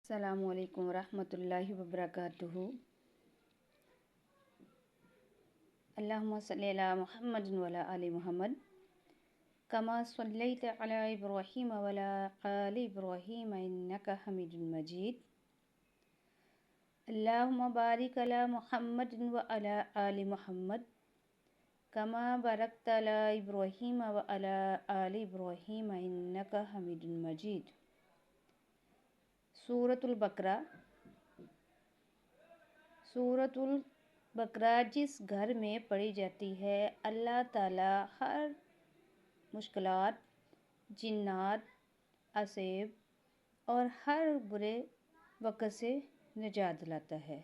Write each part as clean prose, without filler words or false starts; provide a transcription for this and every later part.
अस्सलामुअलैकुम रहमतुल्लाहि व बरकातुहू। अल्लाहुम्मा सल्ली अला मुहम्मदिन व अला आलि मुहम्मद कमा सल्लैता अला इब्राहीम व अला आलि इब्राहीम इन्नका हमीदुम मजीद। अल्लाहुम्मा बारिक अला मुहम्मदिन व अला आलि मुहम्मद कमा बारकता अला इब्राहीम व अला आलि इब्राहीम इन्नका हमीदुम मजीद। सूरतुल बकरा। सूरतुल बकरा जिस घर में पढ़ी जाती है, अल्लाह ताला हर मुश्किलात, जिन्नात, असेब और हर बुरे वक़्त से निजात दिलाता है।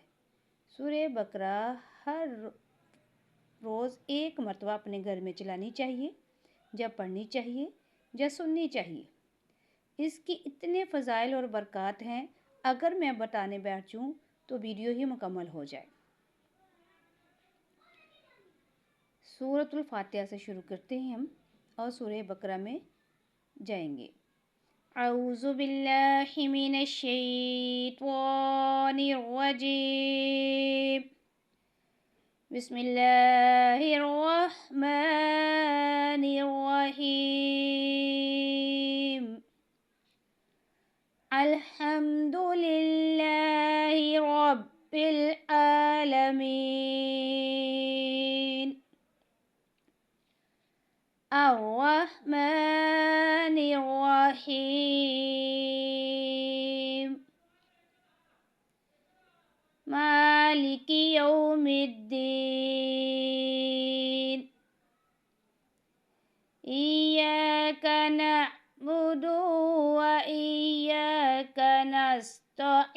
सूरह बकरा हर रोज़ एक मरतबा अपने घर में चलानी चाहिए, या पढ़नी चाहिए या सुननी चाहिए। इसकी इतने फ़ज़ाइल और बरक़ात हैं, अगर मैं बताने बैठ जाऊँ तो वीडियो ही मुकम्मल हो जाए। सूरतुल फातिहा से शुरू करते हैं हम और सूरह बकरा में जाएंगे। औज़ु बिल्लाहि मिनश शैतानिर रजीम। बिस्मिल्लाहिर रहमानिर रहीम। अल्हम्दुलिल्लाहि रब्बिल आलमीन। अर्रहमानिर रहीम। मालिकि यौमिद्दीन। इय्याका नअबुदु व इय्याका नस्तईन।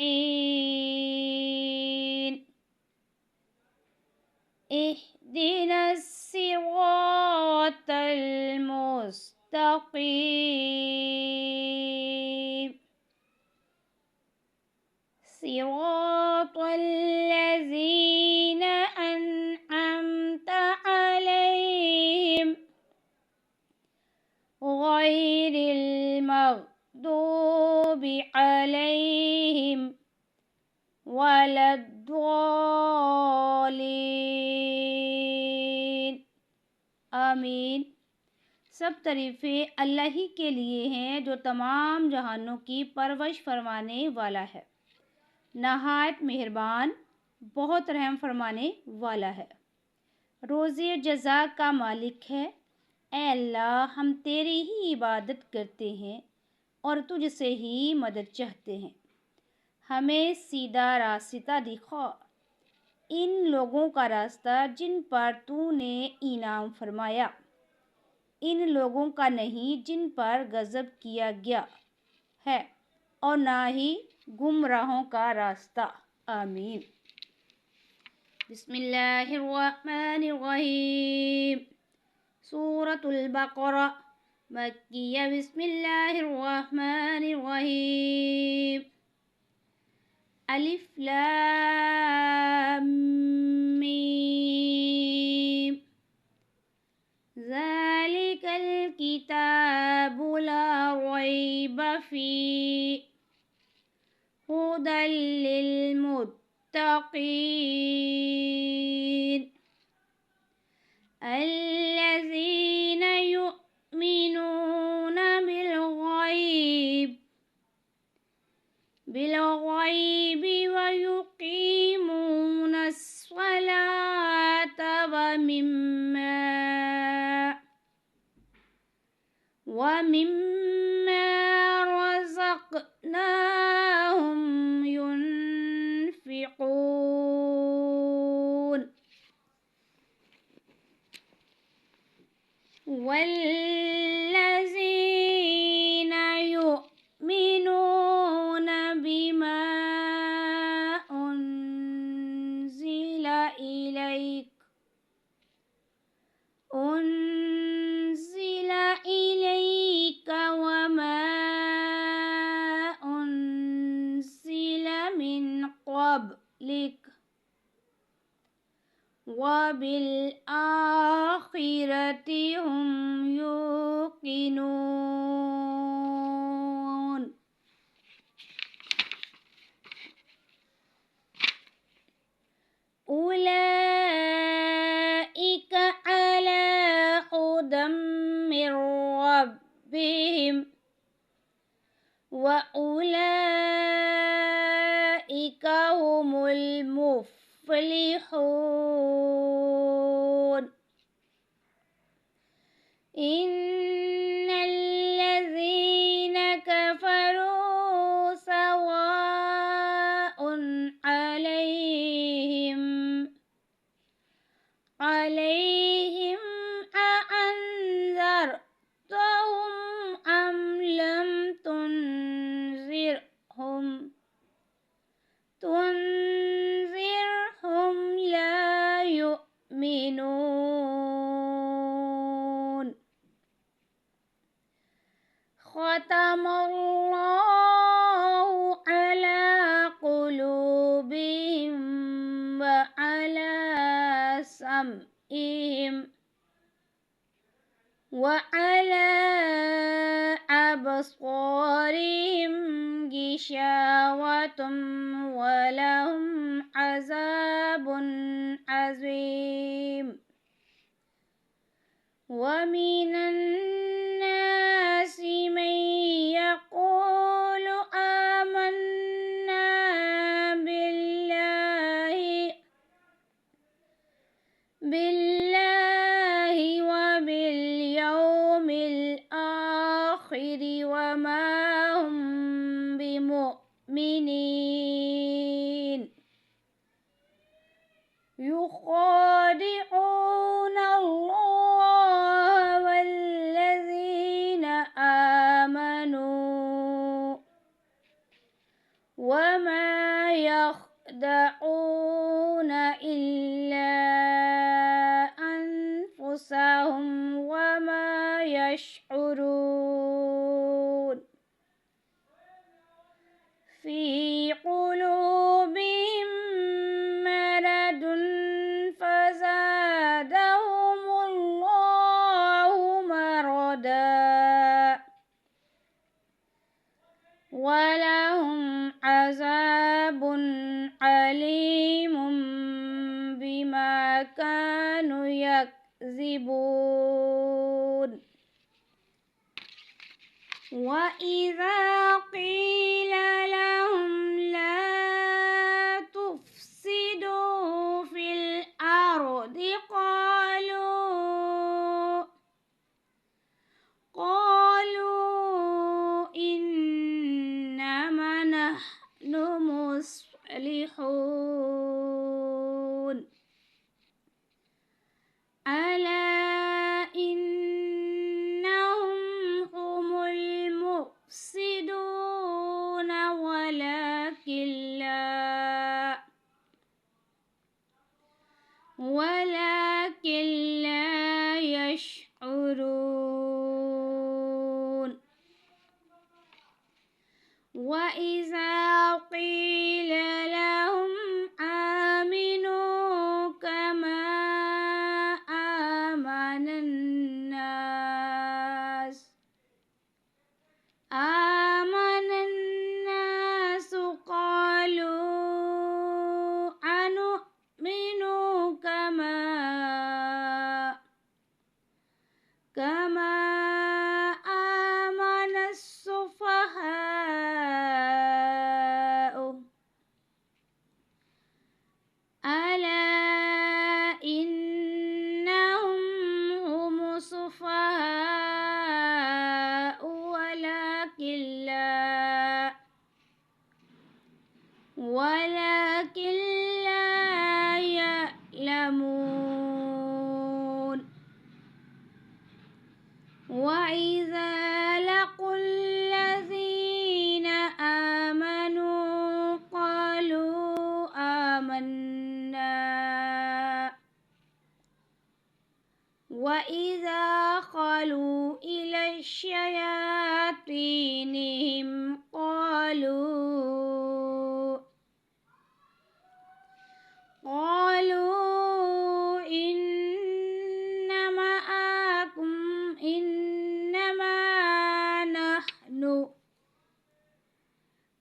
इहदिनस सिरातल मुस्तक़ीम। सिरातल लज़ीना अन्अमता अलैहिम गैरिल मग़दूबि अलैहिम वलद्दालिन। आमीन। सब तारीफ़ें अल्लाह ही के लिए हैं, जो तमाम जहानों की परवरिश फरमाने वाला है, नहायत मेहरबान, बहुत रहम फरमाने वाला है, रोज़े जज़ा का मालिक है। ऐ अल्लाह, हम तेरी ही इबादत करते हैं और तुझसे ही मदद चाहते हैं। हमें सीधा रास्ता दिखा, इन लोगों का रास्ता जिन पर तूने इनाम फरमाया, इन लोगों का नहीं जिन पर गज़ब किया गया है, और ना ही गुमराहों का रास्ता। आमीन। बिस्मिल्लाहिर्रहमानिर्रहीम। सूरतुल बकरा मक्किया। बिस्मिल्लाहिर्रहमानिर्रहीम। अलिफ लाम मीम। ज़ालिकल किताबु ला रैब फ़ीह हुदल लिल मुत्तक़ीन। अल्लज़ीना युमिनूना बिल ग़ैबि व युक़ीमूनस स्वलाता व मिम्मा रज़क़नाहुम युनफ़िक़ून। वल्लज़ीना युमिनूना बिमा उन्ज़िला इलैका वमा उन्ज़िला मिन क़ब्लिक वबिल आखिरति हुम युक़िनून। أولئك هم المفلحون إن الذين كفروا سواء عليهم أأنذرتهم أم لم تنذرهم لا يؤمنون ختم الله على قلوبهم وعلى سمعهم وعلى أبصارهم غشاوة ولهم عذاب عظيم ومن الناس من يقول آمنا بالله وباليوم الآخر وما هم بمؤمنين يخادعون الله والذين آمنوا وما يخدعون إلا أنفسهم وما يشعرون في قلوبهم مرض فزادهم الله مرضا ولهم عذاب أليم بما كانوا يكذبون وإذا قيل لهم لا تفسدوا في الأرض قالوا إنما نحن مصلحون ألا إنهم هم المفسدون ولكن لا يشعرون وإذا قيل لهم آمنوا كما آمن الناس قالوا أنؤمن كما آمن السفهاء ألا إنهم هم السفهاء ولكن لا يعلمون وإذا لقوا الذين آمنوا قالوا آمنا وإذا خلوا إلى شياطينهم قالوا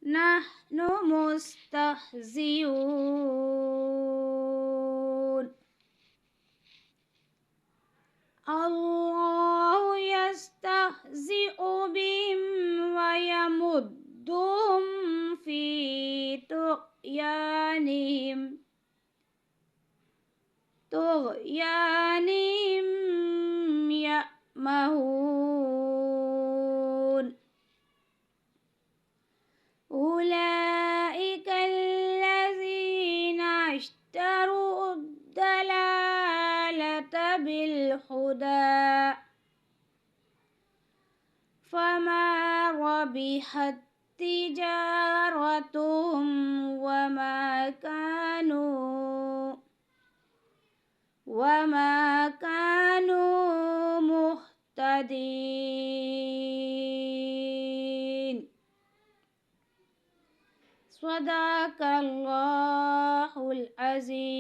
نحن مستهزئون الله يستهزئ بهم فصدهم في طغيانهم يأمهون أولئك الذين اشتروا الضلالة بالهدى فما ربحت تجارتهم وما كانوا مهتدين. صدق الله العظيم.